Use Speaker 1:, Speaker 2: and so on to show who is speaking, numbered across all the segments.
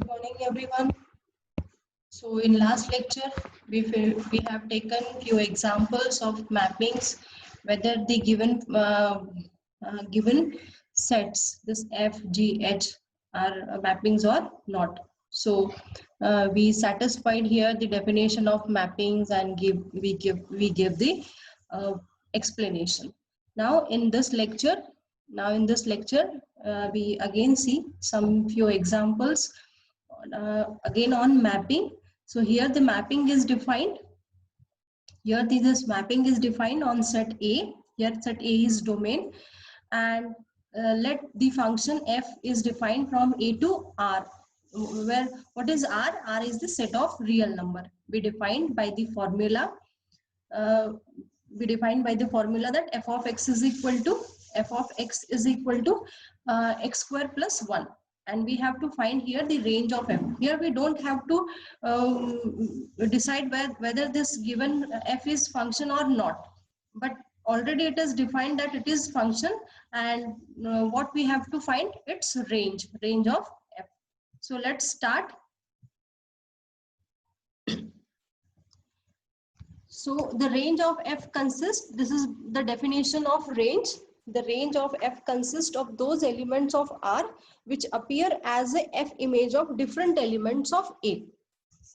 Speaker 1: morning, everyone. So in last lecture, we have taken few examples of mappings, whether the given sets, this F, G, H are mappings or not. So we satisfied here the definition of mappings and we give the uh, explanation. Now in this lecture, we again see some few examples again on mapping. So here the mapping is defined. Here this mapping is defined on set A. Here set A is domain, and let the function f is defined from A to R. Where what is R? R is the set of real number. We defined by the formula. Uh, that f of x is equal to x square plus 1, and we have to find here the range of f. Here we don't have to decide whether this given f is function or not, but already it is defined that it is function, and what we have to find, its range of f. So let's start. So the range of f consists, this is the definition of range. The range of f consists of those elements of R which appear as a f image of different elements of A.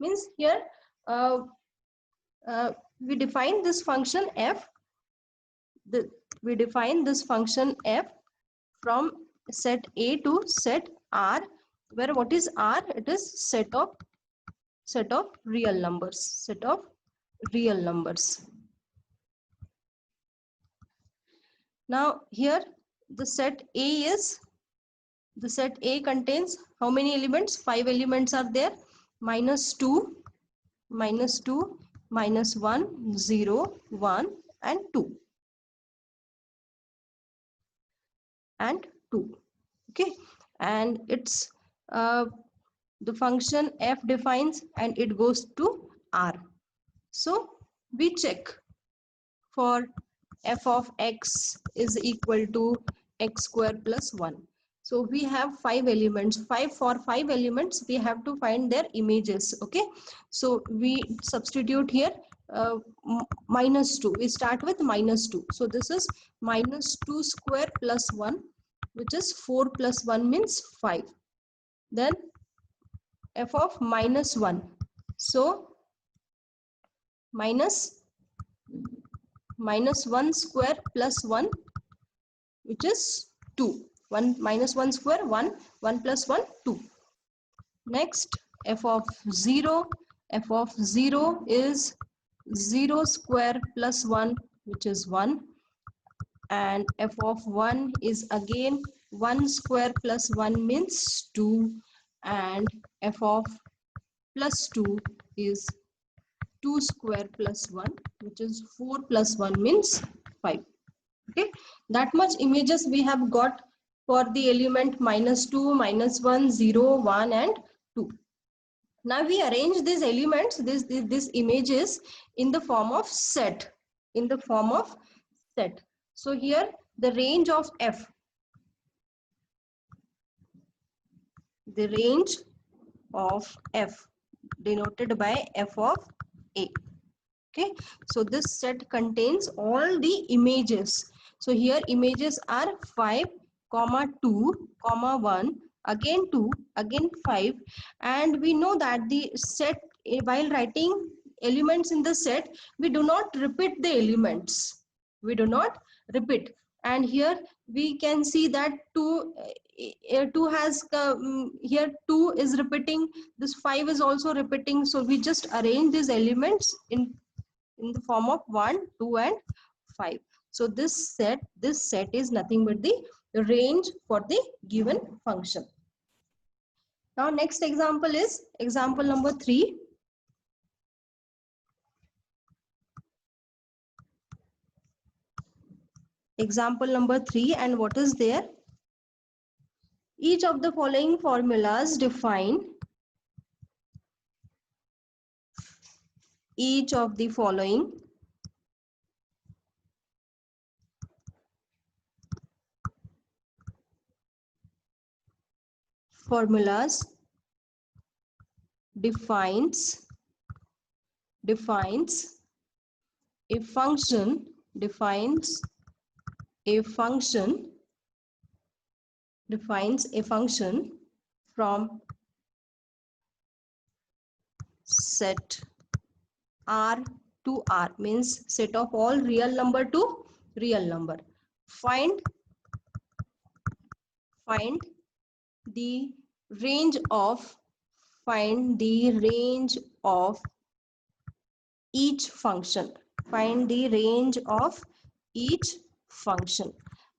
Speaker 1: Means here we define this function f. We define this function f from set A to set R, where what is R? It is set of real numbers. Now here the set A contains how many elements? 5 elements are there. -2, -1, 0, 1 and 2. Okay, and it's the function f defines, and it goes to R. So we check for f of x is equal to x square plus 1. So we have 5 elements. For 5 elements we have to find their images. Okay, so we substitute here -2. We start with -2. So this is -2 square plus 1, which is 4 plus 1 means 5. Then f of -1. So -1 square plus 1, which is 2. 1 -1 square 1, 1 plus 1 2. Next, f of 0. F of 0 is 0 square plus 1, which is 1. And f of 1 is again 1 square plus 1 means 2. And f of plus 2 is 2 square plus 1, which is 4 plus 1 means 5. Okay, that much images we have got for the element -2, -1, 0, 1 and 2. Now we arrange these elements, these images in the form of set. So here the range of f, denoted by f of A. Okay, so this set contains all the images. So here images are 5, 2, 1, again 2, again 5, and we know that the set, while writing elements in the set, we do not repeat the elements. And here we can see that 2 has here 2 is repeating, this 5 is also repeating, so we just arrange these elements in the form of 1, 2 and 5. So this set is nothing but the range for the given function. Now next example is example number 3. Example number 3, and what is there? Each of the following formulas define formulas defines a function from set R to R, means set of all real number to real number. Find the range of each function. Find the range of each function,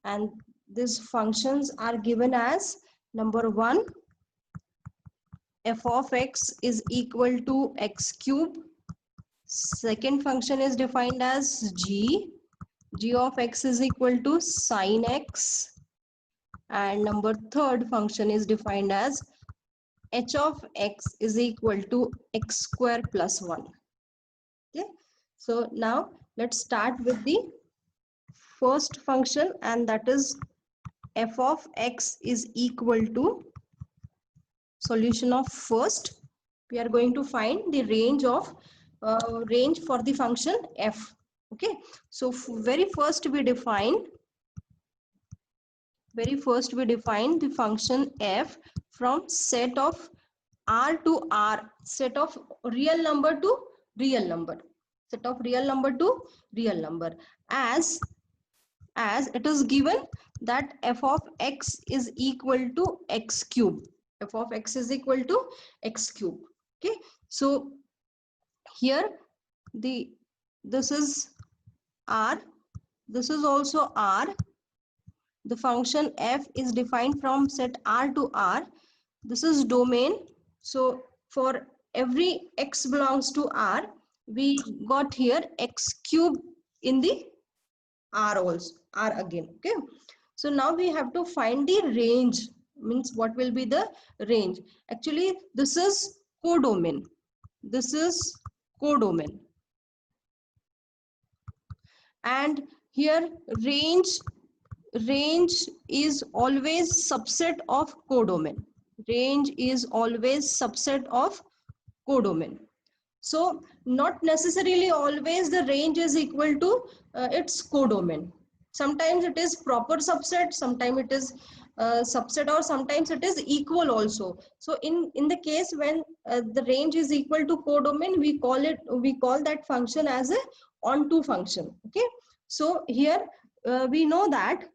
Speaker 1: and these functions are given as: number 1, f of x is equal to x cube. Second function is defined as g of x is equal to sine x, and number third function is defined as h of x is equal to x square plus 1. Okay, so now let's start with the first function, and that is f of x is equal to, solution of first, we are going to find the range for the function f. Okay, so very first we define the function f from set of R to R, set of real number to real number, as it is given that f of x is equal to x cube. Okay, so here this is R, this is also R. The function f is defined from set R to R. This is domain. So for every x belongs to R, we got here x cube in the R also, R again. Okay, so now we have to find the range, means what will be the range. Actually this is codomain. And here range is always subset of codomain. So not necessarily always the range is equal to its codomain. Sometimes it is proper subset, sometimes it is subset, or sometimes it is equal also. So in the case when the range is equal to codomain, we call that function as a onto function. Okay, so here we know that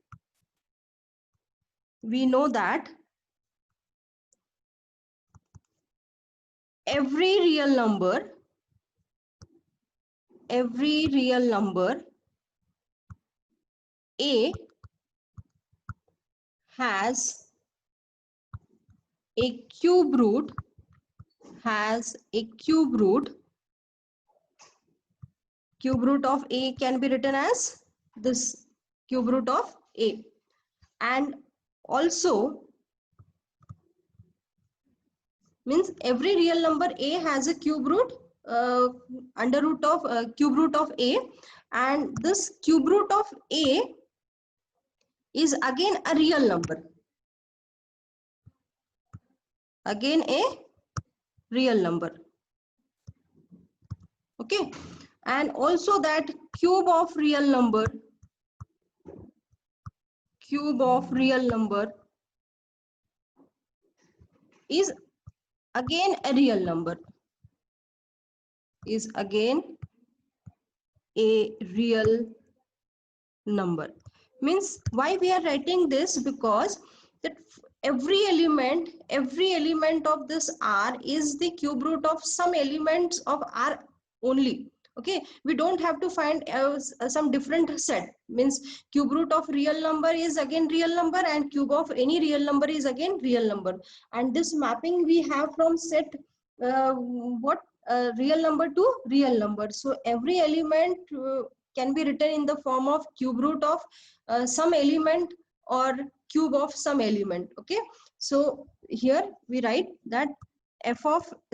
Speaker 1: every real number A has a cube root. Cube root of A can be written as this, cube root of A. And also means every real number A has a cube root, cube root of A, and this cube root of A is again a real number. Okay, and also that cube of real number is again a real number. Means why we are writing this? Because that every element of this R is the cube root of some elements of R only. Okay, we don't have to find some different set. Means cube root of real number is again real number, and cube of any real number is again real number. And this mapping we have from set real number to real number. So every element can be written in the form of cube root of some element or cube of some element. Okay, so here we write that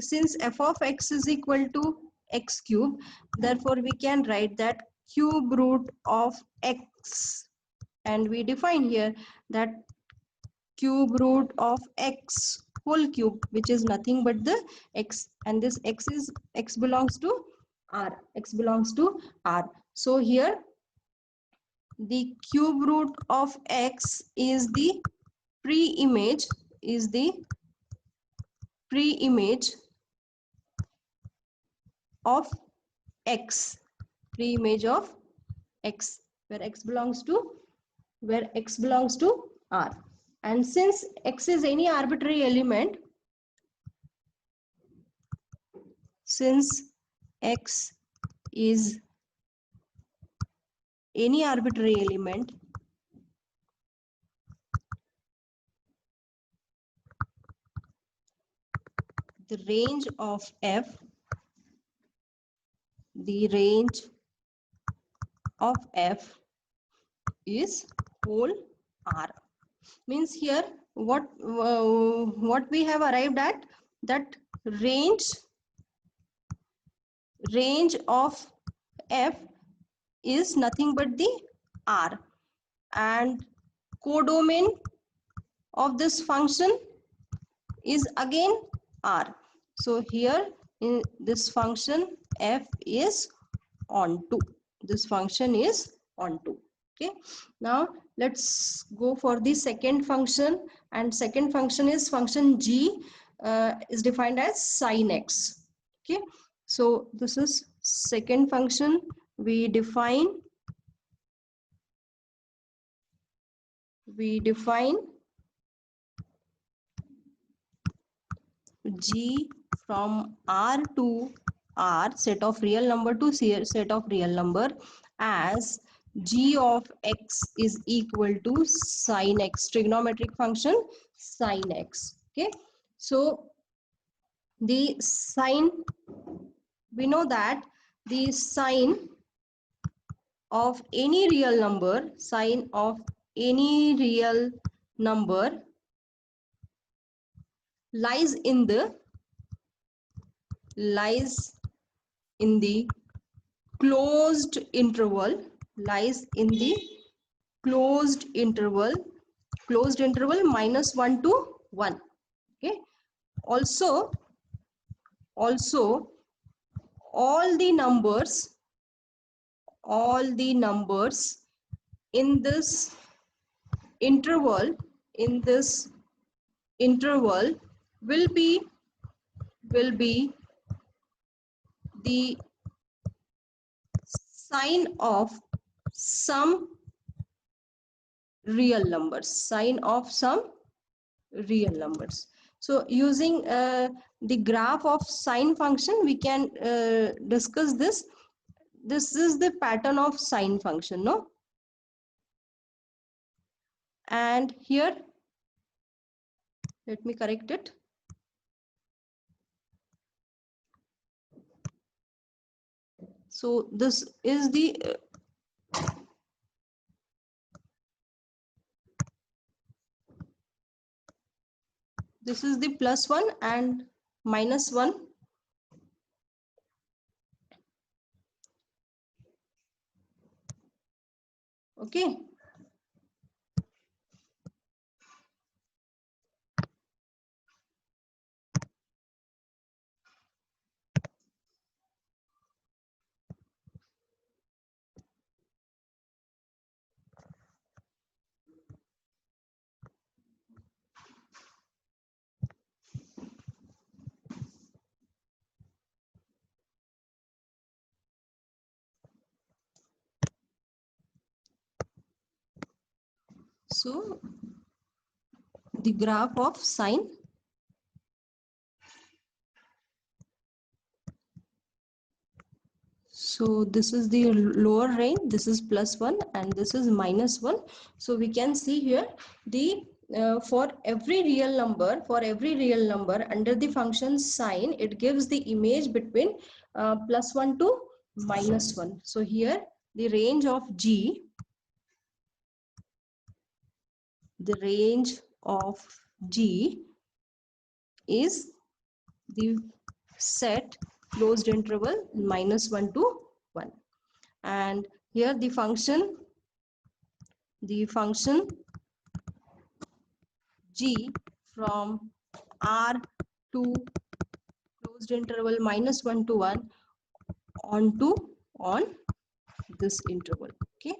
Speaker 1: since f of x is equal to x cube, therefore we can write that cube root of x, and we define here that cube root of x whole cube, which is nothing but the x, and this x belongs to r, x belongs to r. So here the cube root of x is the pre-image, is the pre-image of x, pre-image of x, where x belongs to r. And since x is any arbitrary element, since x is any arbitrary element, the range of f, the range of f is whole r. Means here what we have arrived at, that range of f is nothing but the r, and codomain of this function is again r. So here in this function f is onto, this function is onto. Okay, now let's go for the second function, and second function is function g, is defined as sin x. Okay, so this is second function. We define g from r to r, set of real number to set of real number, as g of x is equal to sin x, trigonometric function sin x. Okay, so the sine, we know that the sine of any real number, sine of any real number lies in the closed interval, lies in the closed interval -1 to 1. Okay, also all the numbers in this interval will be the sine of some real numbers, So using the graph of sine function, we can discuss this. This is the pattern of sine function, no? And here, let me correct it. So this is the +1 and -1. Okay. So the graph of sine, so this is the lower range, this is +1 and this is -1. So we can see here the for every real number under the function sine, it gives the image between +1 to -1. So here the range of g, is the set closed interval -1 to 1, and here the function g from R2 closed interval -1 to 1 on this interval. Okay,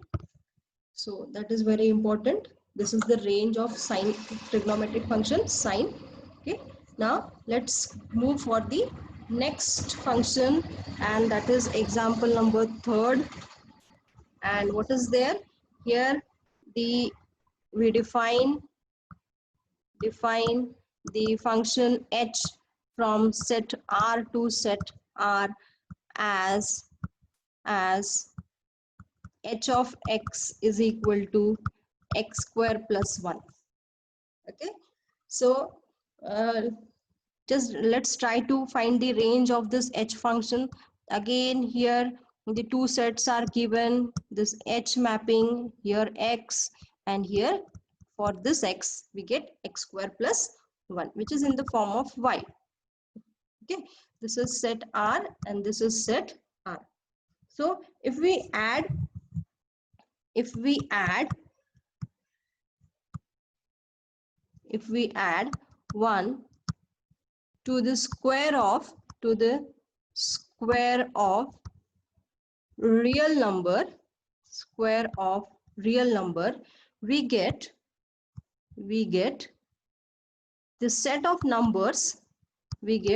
Speaker 1: so that is very important. This is the range of sine trigonometric function sine. Okay, now let's move for the next function, and that is example number 3rd. And what is there here? We define the function h from set R to set R as h of x is equal to x square plus 1. Okay, so just let's try to find the range of this h function. Again, here the two sets are given, this h mapping, here x, and here for this x we get x square plus 1, which is in the form of y. Okay, this is set R and this is set R. So if we add 1 to the square of real number, we get the set of numbers, which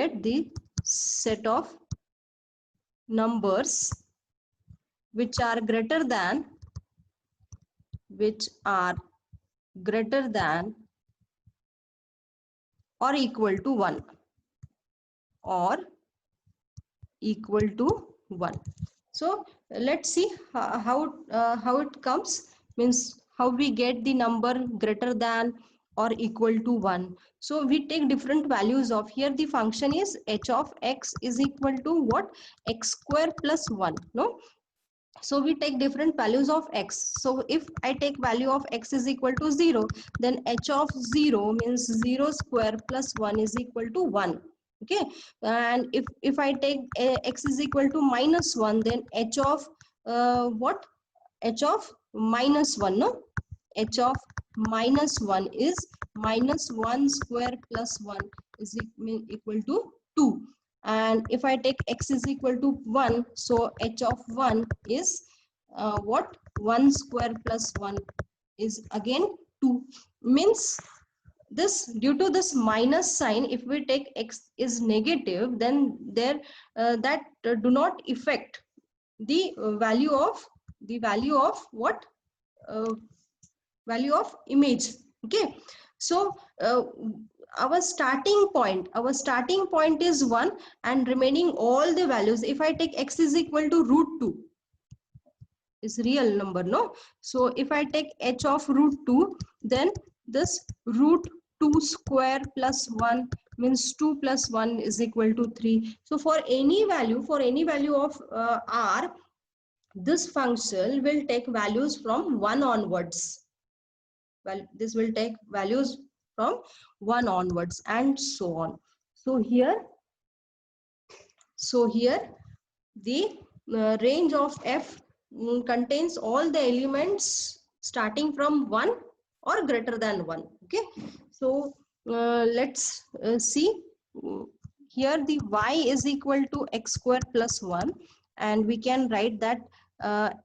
Speaker 1: are greater than or equal to 1, So let's see how it comes, means how we get the number greater than or equal to 1. So we take different values of, here the function is h of x is equal to what? X square plus 1, no? So we take different values of x. So if I take value of x is equal to 0, then h of 0 means 0 square plus 1 is equal to 1. Okay, and if I take x is equal to -1, then h of what? H of -1, no? H of -1 is -1 square plus 1 is equal to 2. And if I take x is equal to 1, so h of 1 is what? 1 square plus 1 is again 2. Means this, due to this minus sign, if we take x is negative, then there that do not affect the value of what? Value of image. Okay, so our starting point is 1, and remaining all the values, if I take x is equal to √2, is real number, no? So if I take h of √2, then this √2 square plus 1 means 2 plus 1 is equal to 3. So for any value of r, this function will take values from 1 onwards. Well, this will take values from 1 onwards, and so on. So here the range of f contains all the elements starting from 1 or greater than 1. Okay, so let's see. Here the y is equal to x square plus 1, and we can write that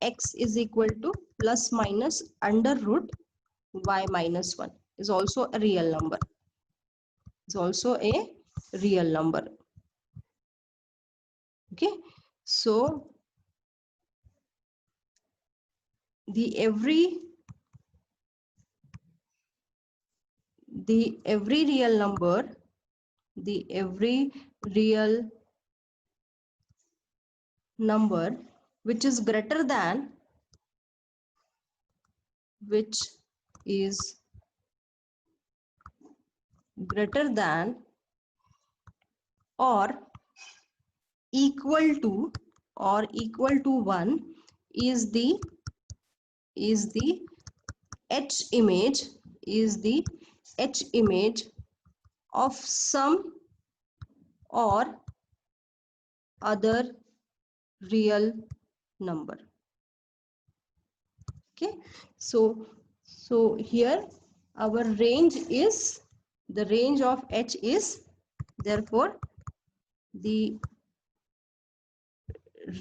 Speaker 1: x is equal to plus minus under root y minus 1 is also a real number. Okay, so every real number which is greater than or equal to 1 is the h image of some or other real number. Okay, so here our range is the range of H is, therefore the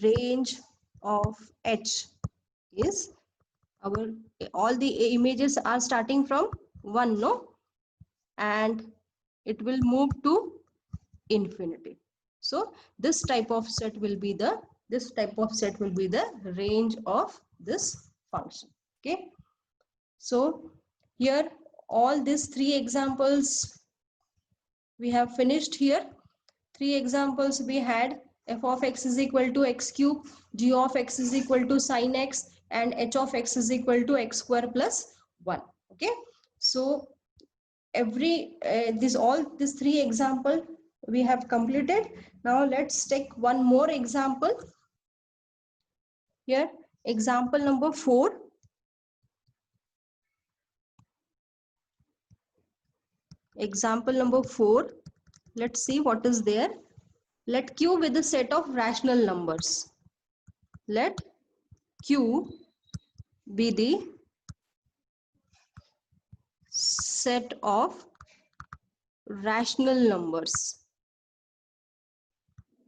Speaker 1: range of H is, our all the images are starting from 1, no, and it will move to infinity. So this type of set will be the range of this function. Okay, so here all these 3 examples we have finished here. 3 examples we had: f of x is equal to x cube, g of x is equal to sin x, and h of x is equal to x square plus 1. Okay, so every these 3 example we have completed. Now let's take one more example here. Example number 4. Example number 4. Let's see what is there. Let Q be the set of rational numbers. Let Q be the set of rational numbers.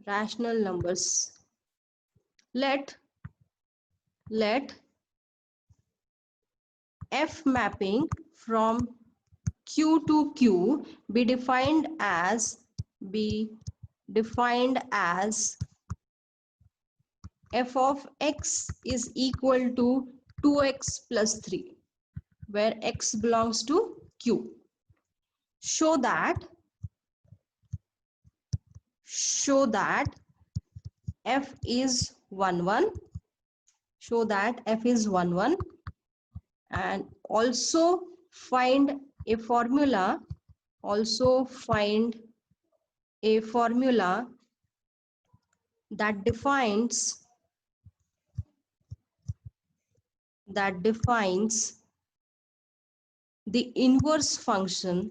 Speaker 1: Rational numbers. Let F mapping from Q to Q be defined as f of x is equal to 2x plus 3, where x belongs to Q. Show that f is 1 1. Show that f is 1 1, and also find a formula. That defines the inverse function,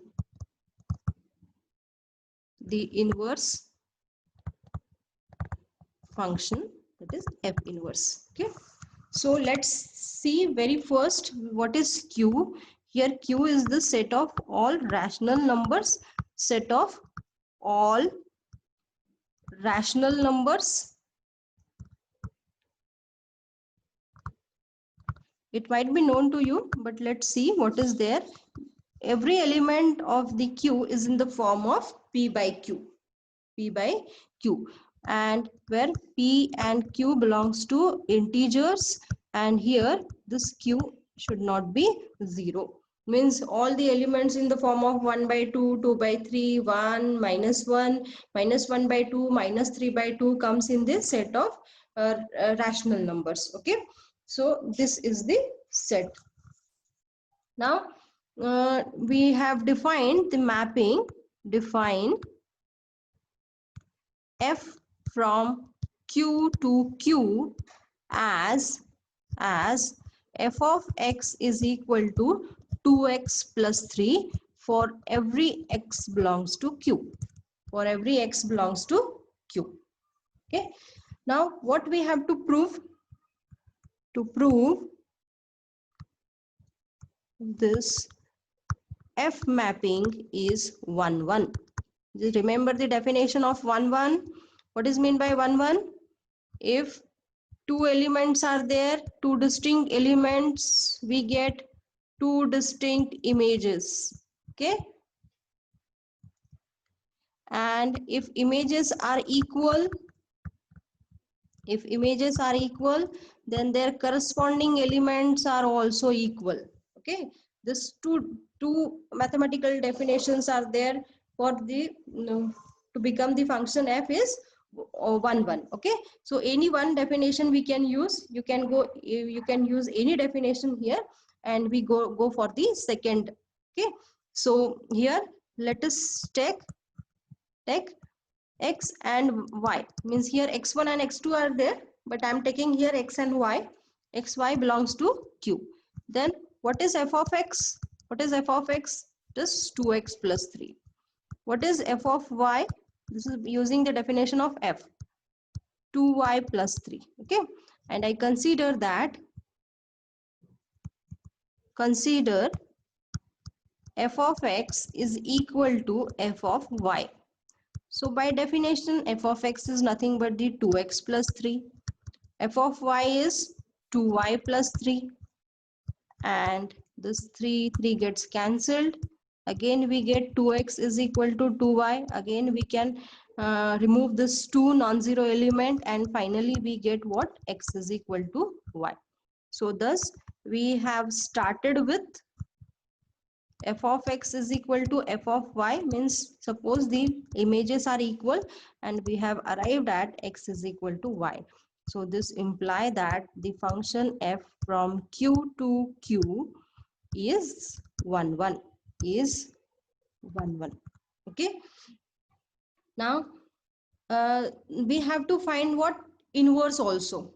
Speaker 1: that is f inverse. Okay, so let's see very first what is Q. Here Q is the set of all rational numbers. Set of all rational numbers. It might be known to you, but let's see what is there. Every element of the Q is in the form of P by Q. And where P and Q belongs to integers, and here this Q should not be 0. Means all the elements in the form of 1 by 2, 2 by 3, 1, minus 1, minus 1 by 2, minus 3 by 2 comes in this set of rational numbers. Okay, so this is the set. Now we have defined the mapping. Define f from Q to Q as f of x is equal to 2x plus 3 for every x belongs to Q. For every x belongs to Q. Okay. Now what we have to prove? To prove this f mapping is 1 1. Just remember the definition of 1 1. What is meant by 1 1? If 2 elements are there, 2 distinct elements, we get 2 distinct images. Okay, and if images are equal, then their corresponding elements are also equal. Okay, this two mathematical definitions are there for the to become the function f is 1 1. Okay, so any one definition we can use. You can use any definition here, and we go for the second. Okay, so here let us take x and y. Means here x1 and x2 are there, but I am taking here x and y. Xy belongs to Q. Then what is f of x? This is 2x plus 3. What is f of y? This is using the definition of f, 2y plus 3. Okay, and I consider that f of x is equal to f of y. So by definition, f of x is nothing but the 2x plus 3. F of y is 2y plus 3. And this 3 gets cancelled. Again we get 2x is equal to 2y. Again we can remove this 2 non-zero element, and finally we get what? X is equal to y. So thus we have started with f of x is equal to f of y, means suppose the images are equal, and we have arrived at x is equal to y. So this imply that the function f from q to q is 1 1, is 1 1. Okay, now we have to find what? Inverse also.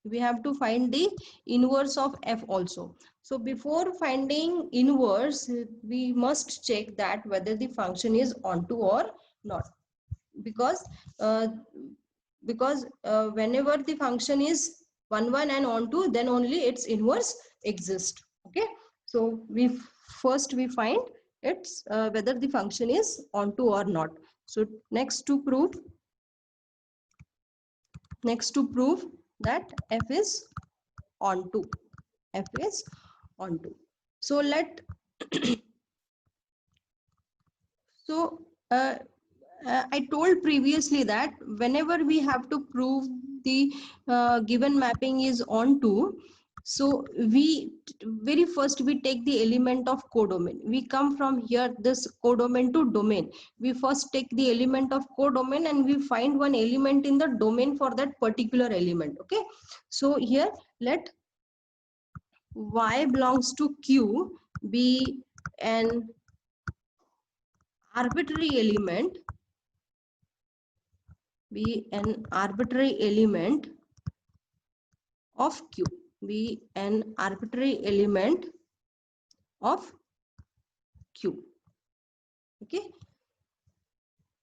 Speaker 1: We have to find the inverse of f also. So before finding inverse, we must check that whether the function is onto or not, because whenever the function is 1 1 and onto, then only its inverse exists. Okay, so first we find its whether the function is onto or not. So next to prove that f is onto, f is onto. So so I told previously that whenever we have to prove the given mapping is onto, so we very first we take the element of codomain. We come from here this codomain to domain. We first take the element of codomain and we find one element in the domain for that particular element. Okay, so here let y belongs to q be an arbitrary element, be an arbitrary element of q, be an arbitrary element of q. Okay,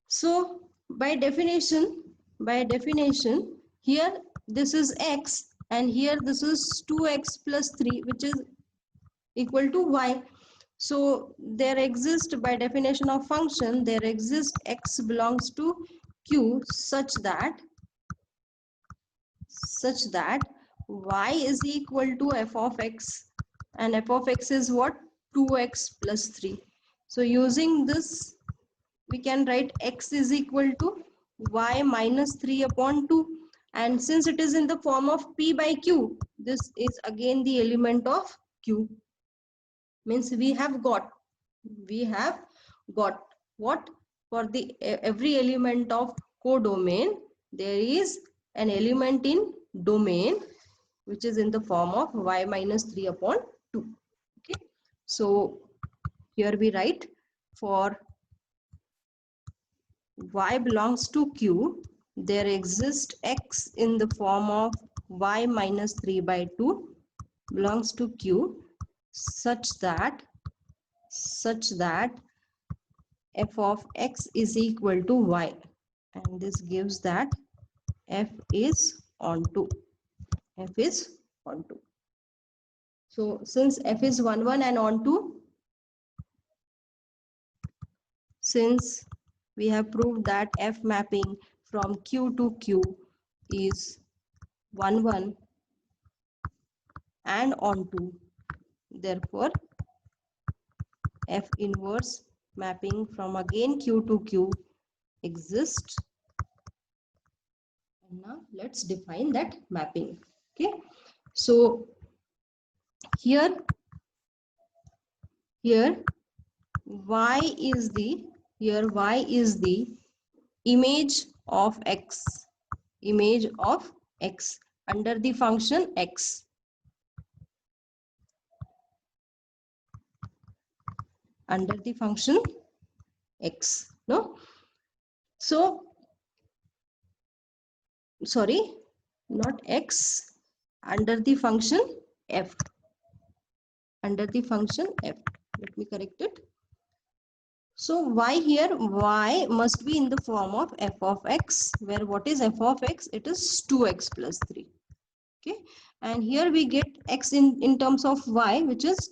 Speaker 1: so by definition here this is x and here this is 2x plus 3, which is equal to y. So there exists, by definition of function, there exists x belongs to q such that y is equal to f of x, and f of x is what? 2x plus 3. So using this we can write x is equal to y minus 3 upon 2, and since it is in the form of p by q, this is again the element of q, means we have got what? For the every element of codomain there is an element in domain which is in the form of y minus 3 upon 2. Okay, so here we write for y belongs to q, there exists x in the form of y minus 3 by 2 belongs to q such that f of x is equal to y, and this gives that f is onto. So since f is 1 1 and onto, since we have proved that f mapping from q to q is 1 1 and onto, therefore f inverse mapping from again q to q exists. And now let's define that mapping. Okay, so here y is the image of x under the function x, no, so sorry, not x, under the function f, let me correct it. So y here, y must be in the form of f of x, where what is f of x? It is 2x plus 3. Okay, and here we get x in terms of y, which is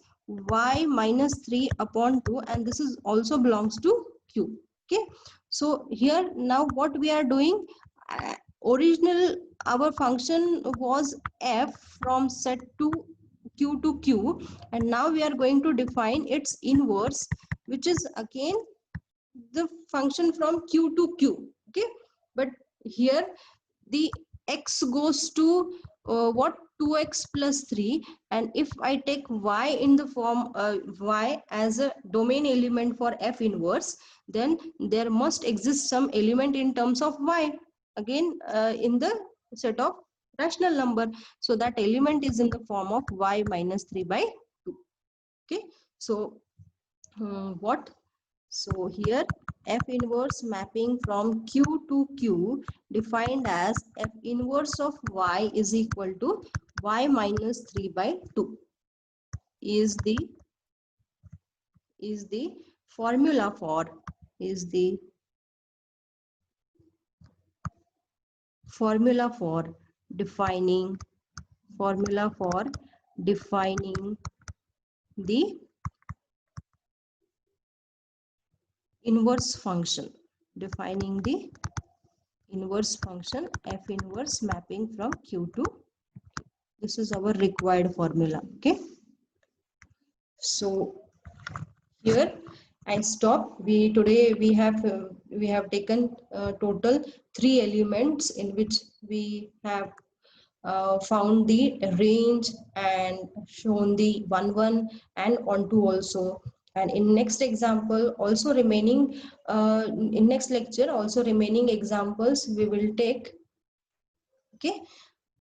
Speaker 1: y minus 3 upon 2, and this is also belongs to q. Okay, so here now what we are doing, original our function was f from set to q, and now we are going to define its inverse, which is again the function from q to q. Okay, but here the x goes to what, 2x plus 3, and if I take y in the form y as a domain element for f inverse, then there must exist some element in terms of y again in the set of rational number, so that element is in the form of y minus 3 by 2. Okay, so what, so here f inverse mapping from q to q defined as f inverse of y is equal to y minus 3 by 2 is the formula for is the formula for defining the inverse function, defining the inverse function f inverse mapping from q to, this is our required formula. Okay, so here I stop. Today we have taken total 3 elements in which we have found the range and shown the 1 1 and on 2 also. And in next example also remaining in next lecture also remaining examples we will take. Okay,